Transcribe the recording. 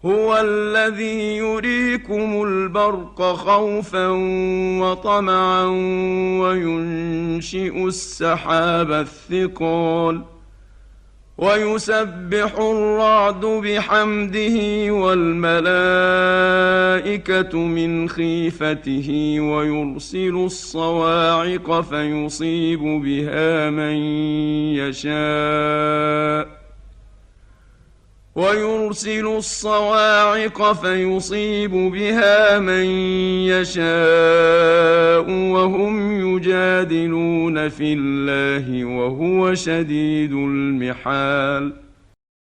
هو الذي يريكم البرق خوفا وطمعا وينشئ السحاب الثقال ويسبح الرعد بحمده والملائكة من خيفته ويرسل الصواعق فيصيب بها من يشاء وهم يجادلون في الله وهو شديد المحال